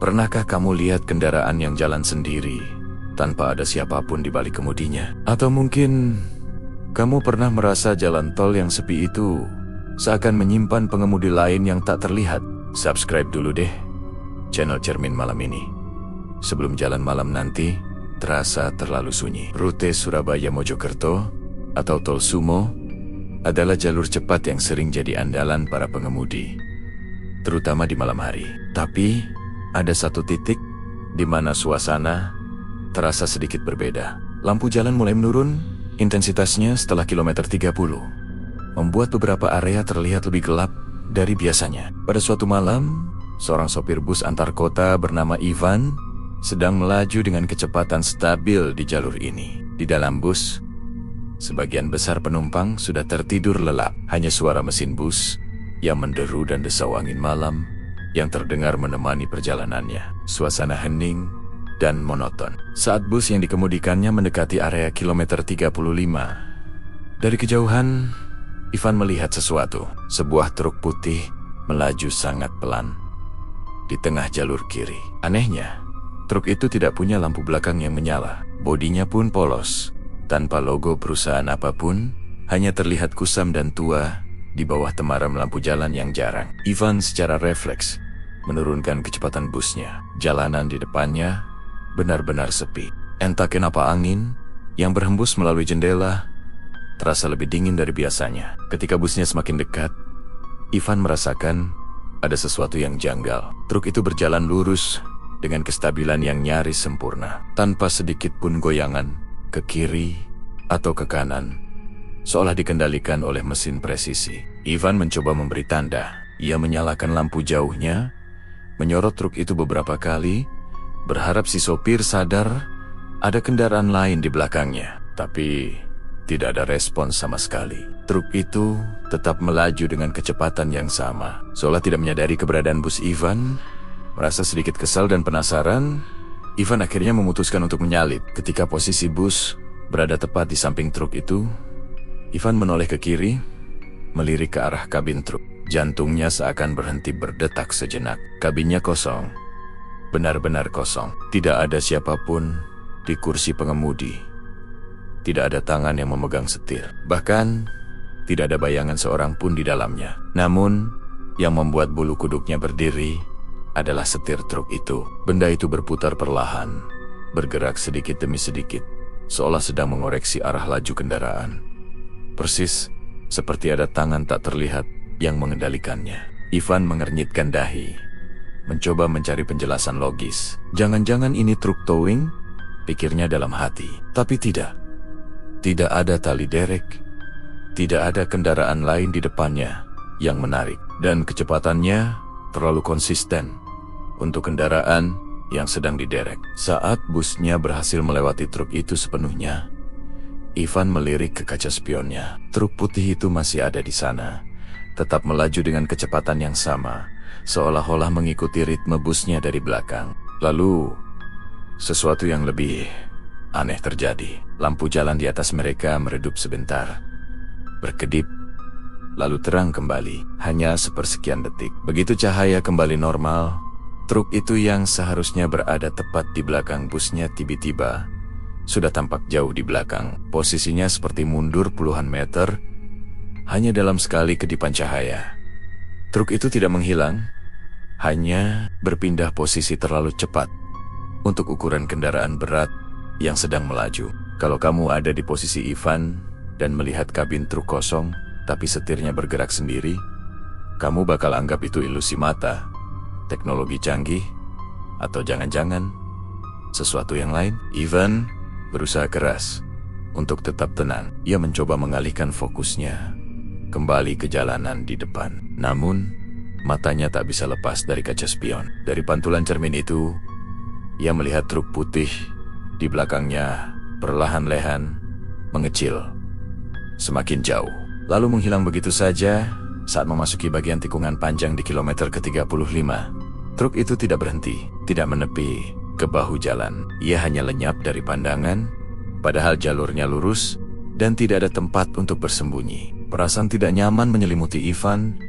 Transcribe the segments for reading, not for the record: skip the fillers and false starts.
Pernahkah kamu lihat kendaraan yang jalan sendiri, tanpa ada siapapun di balik kemudinya? Atau mungkin kamu pernah merasa jalan tol yang sepi itu seakan menyimpan pengemudi lain yang tak terlihat? Subscribe dulu deh channel Cermin Malam ini, sebelum jalan malam nanti terasa terlalu sunyi. Rute Surabaya-Mojokerto atau Tol Sumo adalah jalur cepat yang sering jadi andalan para pengemudi, terutama di malam hari. Tapi ada satu titik di mana suasana terasa sedikit berbeda. Lampu jalan mulai menurun intensitasnya setelah kilometer 30, membuat beberapa area terlihat lebih gelap dari biasanya. Pada suatu malam, seorang sopir bus antar kota bernama Ivan sedang melaju dengan kecepatan stabil di jalur ini. Di dalam bus, sebagian besar penumpang sudah tertidur lelap. Hanya suara mesin bus yang menderu dan desau angin malam yang terdengar menemani perjalanannya. Suasana hening dan monoton saat bus yang dikemudikannya mendekati area kilometer 35. Dari kejauhan, Ivan melihat sesuatu. Sebuah truk putih melaju sangat pelan di tengah jalur kiri. Anehnya, truk itu tidak punya lampu belakang yang menyala. Bodinya pun polos, tanpa logo perusahaan apapun, hanya terlihat kusam dan tua di bawah temaram lampu jalan yang jarang. Ivan secara refleks menurunkan kecepatan busnya. Jalanan di depannya benar-benar sepi. Entah kenapa angin yang berhembus melalui jendela terasa lebih dingin dari biasanya. Ketika busnya semakin dekat, Ivan merasakan ada sesuatu yang janggal. Truk itu berjalan lurus dengan kestabilan yang nyaris sempurna, tanpa sedikit pun goyangan ke kiri atau ke kanan, seolah dikendalikan oleh mesin presisi. Ivan mencoba memberi tanda. Ia menyalakan lampu jauhnya, menyorot truk itu beberapa kali, berharap si sopir sadar ada kendaraan lain di belakangnya. Tapi tidak ada respons sama sekali. Truk itu tetap melaju dengan kecepatan yang sama. Seolah tidak menyadari keberadaan bus Ivan, merasa sedikit kesal dan penasaran, Ivan akhirnya memutuskan untuk menyalip. Ketika posisi bus berada tepat di samping truk itu, Ivan menoleh ke kiri, melirik ke arah kabin truk. Jantungnya seakan berhenti berdetak sejenak. Kabinnya kosong, benar-benar kosong. Tidak ada siapapun di kursi pengemudi. Tidak ada tangan yang memegang setir. Bahkan, tidak ada bayangan seorang pun di dalamnya. Namun, yang membuat bulu kuduknya berdiri adalah setir truk itu. Benda itu berputar perlahan, bergerak sedikit demi sedikit, seolah sedang mengoreksi arah laju kendaraan. Persis seperti ada tangan tak terlihat yang mengendalikannya. Ivan mengernyitkan dahi, mencoba mencari penjelasan logis. Jangan-jangan ini truk towing, pikirnya dalam hati. Tapi tidak. Tidak ada tali derek, tidak ada kendaraan lain di depannya yang menarik, dan kecepatannya terlalu konsisten untuk kendaraan yang sedang diderek. Saat busnya berhasil melewati truk itu sepenuhnya, Ivan melirik ke kaca spionnya. Truk putih itu masih ada di sana, tetap melaju dengan kecepatan yang sama, seolah-olah mengikuti ritme busnya dari belakang. Lalu, sesuatu yang lebih aneh terjadi. Lampu jalan di atas mereka meredup sebentar, berkedip, lalu terang kembali, hanya sepersekian detik. Begitu cahaya kembali normal, truk itu yang seharusnya berada tepat di belakang busnya tiba-tiba sudah tampak jauh di belakang. Posisinya seperti mundur puluhan meter, hanya dalam sekali kedipan cahaya. Truk itu tidak menghilang, hanya berpindah posisi terlalu cepat untuk ukuran kendaraan berat yang sedang melaju. Kalau kamu ada di posisi Ivan dan melihat kabin truk kosong, tapi setirnya bergerak sendiri, kamu bakal anggap itu ilusi mata, teknologi canggih, atau jangan-jangan sesuatu yang lain. Ivan berusaha keras untuk tetap tenang. Ia mencoba mengalihkan fokusnya kembali ke jalanan di depan. Namun, matanya tak bisa lepas dari kaca spion. Dari pantulan cermin itu, ia melihat truk putih di belakangnya perlahan-lahan mengecil, semakin jauh, lalu menghilang begitu saja saat memasuki bagian tikungan panjang di kilometer ke-35. Truk itu tidak berhenti, tidak menepi ke bahu jalan. Ia hanya lenyap dari pandangan, padahal jalurnya lurus dan tidak ada tempat untuk bersembunyi. Perasaan tidak nyaman menyelimuti Ivan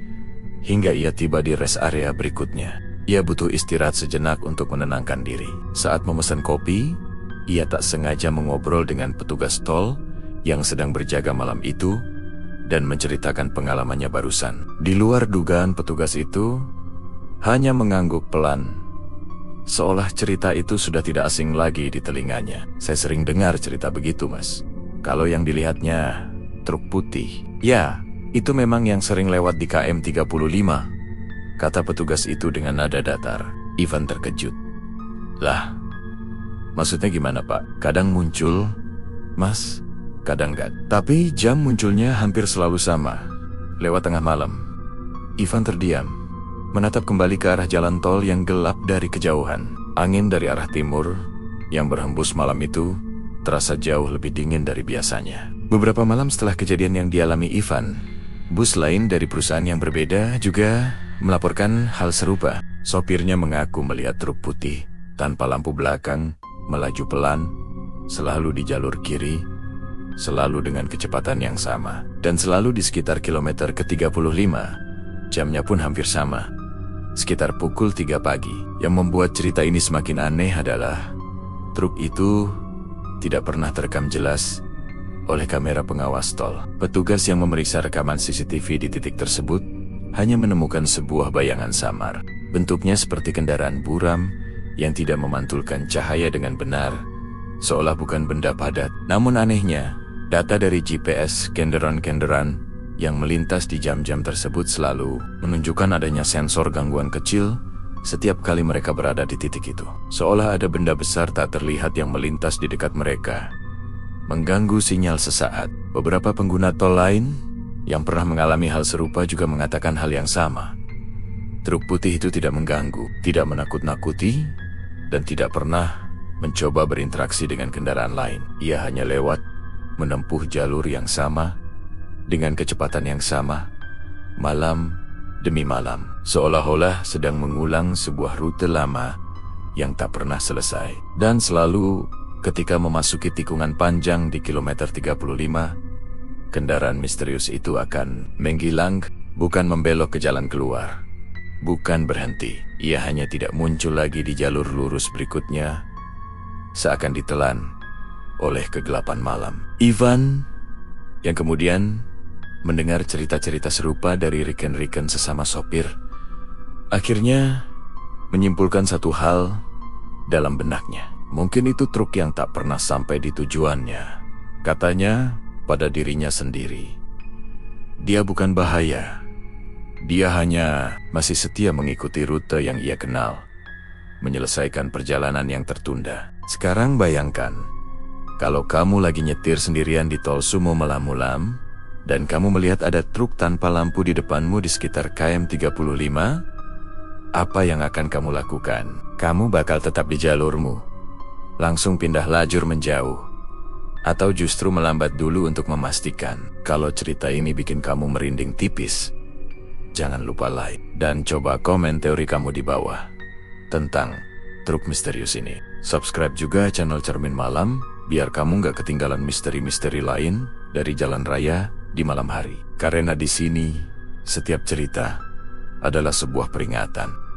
hingga ia tiba di rest area berikutnya. Ia butuh istirahat sejenak untuk menenangkan diri. Saat memesan kopi, ia tak sengaja mengobrol dengan petugas tol yang sedang berjaga malam itu dan menceritakan pengalamannya barusan. Di luar dugaan petugas itu hanya mengangguk pelan, seolah cerita itu sudah tidak asing lagi di telinganya. Saya sering dengar cerita begitu, Mas. Kalau yang dilihatnya truk putih. Ya, itu memang yang sering lewat di KM 35, kata petugas itu dengan nada datar. Ivan terkejut. Lah, maksudnya gimana, Pak? Kadang muncul, Mas, kadang enggak. Tapi jam munculnya hampir selalu sama, lewat tengah malam. Ivan terdiam, menatap kembali ke arah jalan tol yang gelap dari kejauhan. Angin dari arah timur yang berhembus malam itu terasa jauh lebih dingin dari biasanya. Beberapa malam setelah kejadian yang dialami Ivan, bus lain dari perusahaan yang berbeda juga melaporkan hal serupa. Sopirnya mengaku melihat truk putih tanpa lampu belakang melaju pelan, selalu di jalur kiri, selalu dengan kecepatan yang sama, dan selalu di sekitar kilometer ke-35. Jamnya pun hampir sama, sekitar pukul 3 pagi. Yang membuat cerita ini semakin aneh adalah truk itu tidak pernah terekam jelas oleh kamera pengawas tol. Petugas yang memeriksa rekaman CCTV di titik tersebut hanya menemukan sebuah bayangan samar. Bentuknya seperti kendaraan buram yang tidak memantulkan cahaya dengan benar, seolah bukan benda padat. Namun anehnya, data dari GPS kendaraan-kendaraan yang melintas di jam-jam tersebut selalu menunjukkan adanya sensor gangguan kecil setiap kali mereka berada di titik itu. Seolah ada benda besar tak terlihat yang melintas di dekat mereka, mengganggu sinyal sesaat. Beberapa pengguna tol lain yang pernah mengalami hal serupa juga mengatakan hal yang sama. Truk putih itu tidak mengganggu, tidak menakut-nakuti, dan tidak pernah mencoba berinteraksi dengan kendaraan lain. Ia hanya lewat, menempuh jalur yang sama, dengan kecepatan yang sama, malam demi malam, seolah-olah sedang mengulang sebuah rute lama yang tak pernah selesai. Dan selalu ketika memasuki tikungan panjang di kilometer 35, kendaraan misterius itu akan menghilang, bukan membelok ke jalan keluar, bukan berhenti. Ia hanya tidak muncul lagi di jalur lurus berikutnya, seakan ditelan oleh kegelapan malam. Ivan yang kemudian mendengar cerita-cerita serupa dari rekan-rekan sesama sopir, akhirnya menyimpulkan satu hal dalam benaknya. Mungkin itu truk yang tak pernah sampai di tujuannya. Katanya pada dirinya sendiri, dia bukan bahaya. Dia hanya masih setia mengikuti rute yang ia kenal, menyelesaikan perjalanan yang tertunda. Sekarang bayangkan, kalau kamu lagi nyetir sendirian di tol Sumo Malamulam, dan kamu melihat ada truk tanpa lampu di depanmu di sekitar KM 35, apa yang akan kamu lakukan? Kamu bakal tetap di jalurmu, langsung pindah lajur menjauh, atau justru melambat dulu untuk memastikan? Kalau cerita ini bikin kamu merinding tipis, jangan lupa like dan coba komen teori kamu di bawah tentang truk misterius ini. Subscribe juga channel Cermin Malam biar kamu gak ketinggalan misteri-misteri lain dari jalan raya di malam hari. Karena di sini setiap cerita adalah sebuah peringatan.